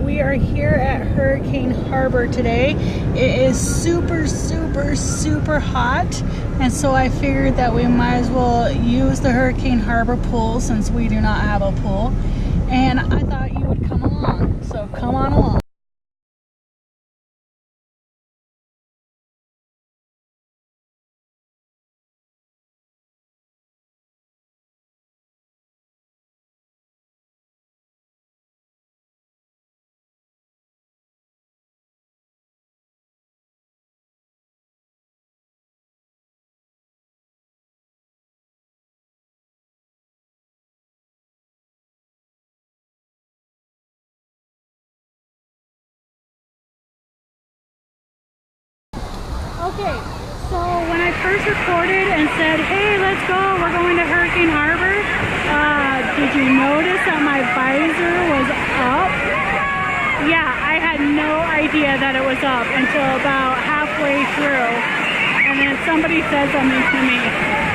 we are here at Hurricane Harbor today. It is super, super, super hot, and so I figured that we might as well use the Hurricane Harbor pool since we do not have a pool. And I thought you would come along, so come on along. Okay, so when I first recorded and said, hey, let's go, we're going to Hurricane Harbor, did you notice that my visor was up? Yeah, I had no idea that it was up until about halfway through, and then somebody said something to me.